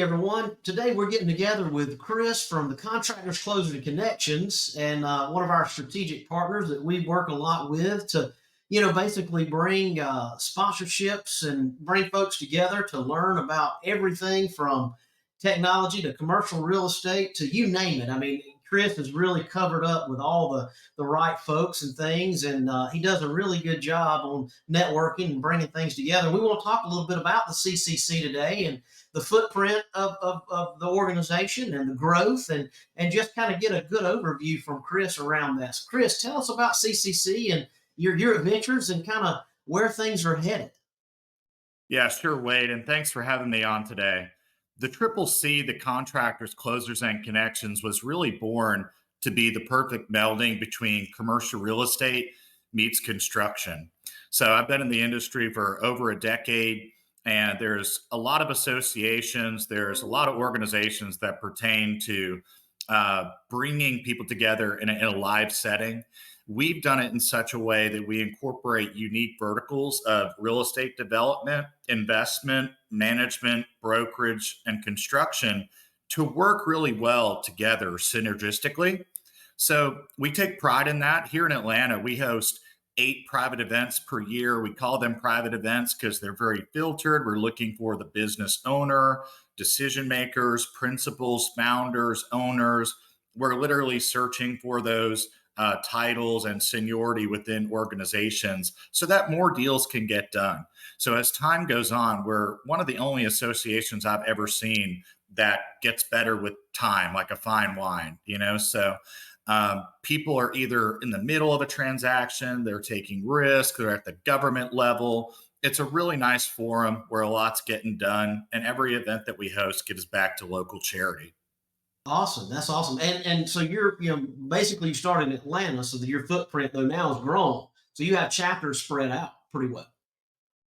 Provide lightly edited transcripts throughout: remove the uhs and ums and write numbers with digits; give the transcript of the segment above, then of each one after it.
everyone. Today we're getting together with Chris from the Contractors, Closers, and Connections, and one of our strategic partners that we work a lot with to, basically bring sponsorships and bring folks together to learn about everything from technology to commercial real estate to you name it. I mean, Chris is really covered up with all the right folks and things, and he does a really good job on networking and bringing things together. We want to talk a little bit about the CCC today and the footprint of the organization and the growth, and just kind of get a good overview from Chris around this. Chris, tell us about CCC and your adventures and kind of where things are headed. Yeah, sure, Wade. And thanks for having me on today. The Triple C, the Contractors, Closers, and Connections, was really born to be the perfect melding between commercial real estate meets construction. So I've been in the industry for over a decade, and there's a lot of associations, there's a lot of organizations that pertain to bringing people together in a live setting. We've done it in such a way that we incorporate unique verticals of real estate development, investment, management, brokerage, and construction to work really well together synergistically. So we take pride in that. Here in Atlanta, we host 8 private events per year. We call them private events because they're very filtered. We're looking for the business owner, decision makers, principals, founders, owners. We're literally searching for those titles and seniority within organizations so that more deals can get done. So as time goes on, we're one of the only associations I've ever seen that gets better with time, like a fine wine. So people are either in the middle of a transaction, they're taking risk, they're at the government level. It's a really nice forum where a lot's getting done, and every event that we host gives back to local charity. Awesome, that's awesome. And so you're basically you started in Atlanta, so that your footprint though now has grown. So you have chapters spread out pretty well.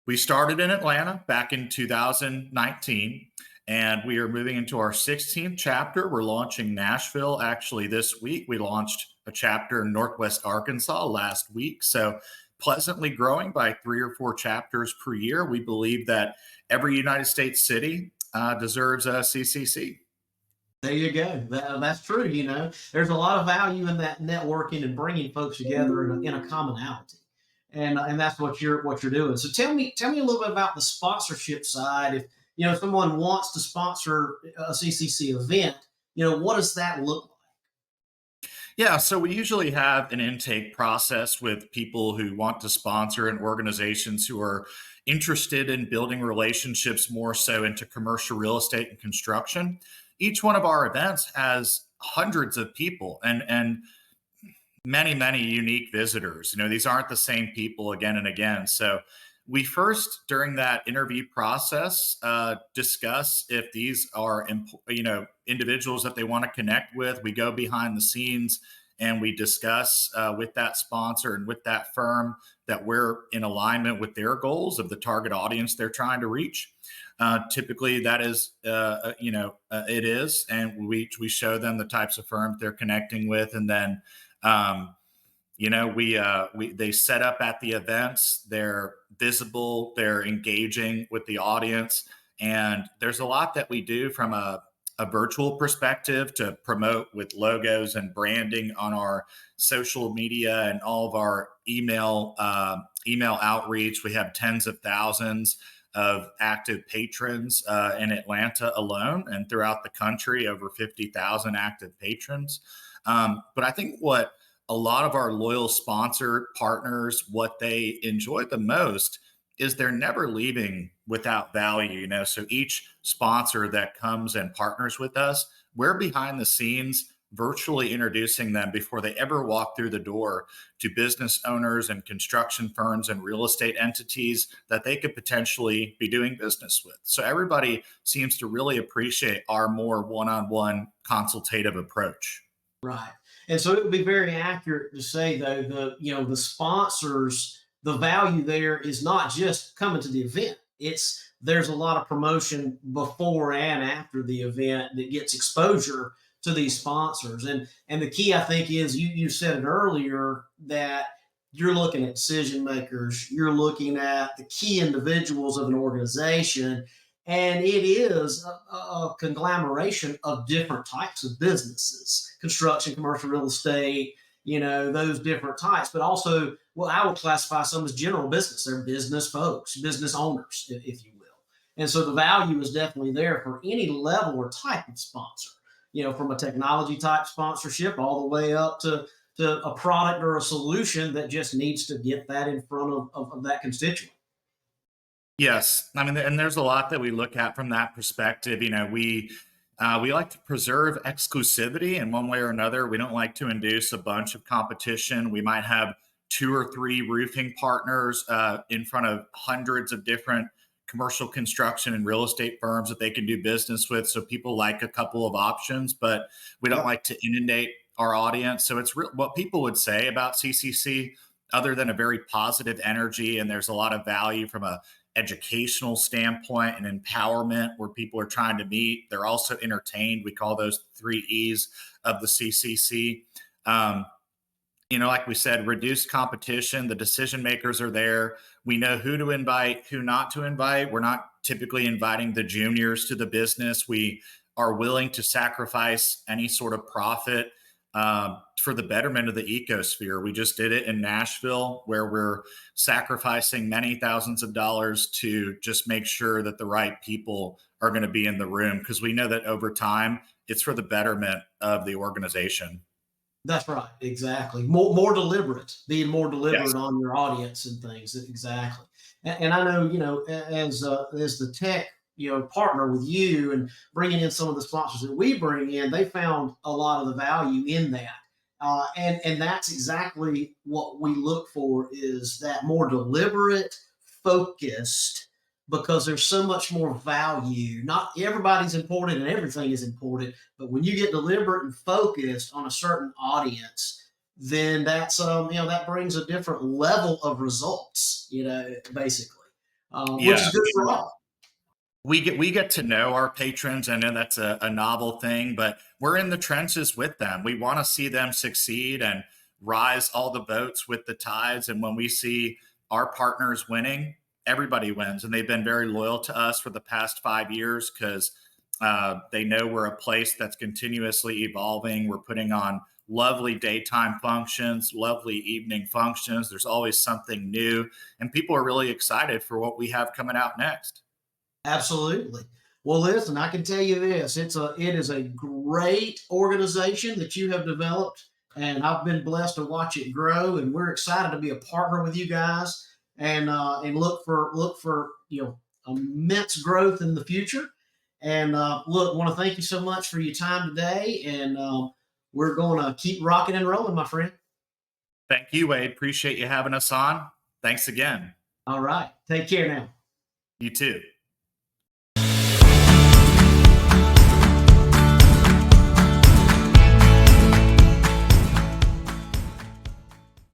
We started in Atlanta back in 2019, and we are moving into our 16th chapter. We're launching Nashville actually this week. We launched a chapter in Northwest Arkansas last week. So pleasantly growing by 3 or 4 chapters per year. We believe that every United States city deserves a CCC. There you go. That's true. There's a lot of value in that networking and bringing folks together in a commonality, and that's what you're doing. So tell me a little bit about the sponsorship side. If someone wants to sponsor a CCC event, what does that look like? Yeah, so we usually have an intake process with people who want to sponsor and organizations who are interested in building relationships more so into commercial real estate and construction. Each one of our events has hundreds of people and many, many unique visitors. These aren't the same people again and again. So we first, during that interview process, discuss if these are, individuals that they want to connect with. We go behind the scenes and we discuss with that sponsor and with that firm that we're in alignment with their goals of the target audience they're trying to reach. Typically, that is, it is, and we show them the types of firms they're connecting with, and then they set up at the events, they're visible, they're engaging with the audience. And there's a lot that we do from a virtual perspective to promote with logos and branding on our social media and all of our email outreach. We have tens of thousands of active patrons in Atlanta alone, and throughout the country, over 50,000 active patrons. But I think what a lot of our loyal sponsor partners, what they enjoy the most is they're never leaving without value. So each sponsor that comes and partners with us, we're behind the scenes virtually introducing them before they ever walk through the door to business owners and construction firms and real estate entities that they could potentially be doing business with. So everybody seems to really appreciate our more one-on-one consultative approach. Right. And so it would be very accurate to say though, the sponsors, the value there is not just coming to the event. There's a lot of promotion before and after the event that gets exposure to these sponsors. And the key, I think, is you said it earlier that you're looking at decision makers, you're looking at the key individuals of an organization, And it is a conglomeration of different types of businesses: construction, commercial real estate, those different types. But also, well, I would classify some as general business. They're business folks, business owners, if you will. And so the value is definitely there for any level or type of sponsor, from a technology type sponsorship all the way up to a product or a solution that just needs to get that in front of that constituent. Yes, I mean, and there's a lot that we look at from that perspective. We like to preserve exclusivity in one way or another. We don't like to induce a bunch of competition. We might have two or three roofing partners in front of hundreds of different commercial construction and real estate firms that they can do business with. So people like a couple of options, but we don't Yep. like to inundate our audience. So it's what people would say about CCC, other than a very positive energy, and there's a lot of value from a educational standpoint and empowerment where people are trying to meet. They're also entertained. We call those 3 E's of the CCC. Um, like we said, reduced competition. The decision makers are there. We know who to invite, who not to invite. We're not typically inviting the juniors to the business. We are willing to sacrifice any sort of profit for the betterment of the ecosphere. We just did it in Nashville, where we're sacrificing many thousands of dollars to just make sure that the right people are going to be in the room, because we know that over time, it's for the betterment of the organization. That's right. Exactly. More deliberate, being more Yes. deliberate on your audience and things. Exactly. And I know, as the tech, partner with you and bringing in some of the sponsors that we bring in, they found a lot of the value in that. And that's exactly what we look for, is that more deliberate, focused, because there's so much more value. Not everybody's important and everything is important, but when you get deliberate and focused on a certain audience, then that brings a different level of results, basically, which Yeah. is good for all. We get to know our patrons. I know that's a novel thing, but we're in the trenches with them. We want to see them succeed and rise all the boats with the tides. And when we see our partners winning, everybody wins. And they've been very loyal to us for the past 5 years, because they know we're a place that's continuously evolving. We're putting on lovely daytime functions, lovely evening functions. There's always something new, and people are really excited for what we have coming out next. Absolutely. Well, listen, I can tell you this: it is a great organization that you have developed, and I've been blessed to watch it grow. And we're excited to be a partner with you guys, and look for immense growth in the future. And look, want to thank you so much for your time today, and we're going to keep rocking and rolling, my friend. Thank you, Wade. Appreciate you having us on. Thanks again. All right, take care now. You too.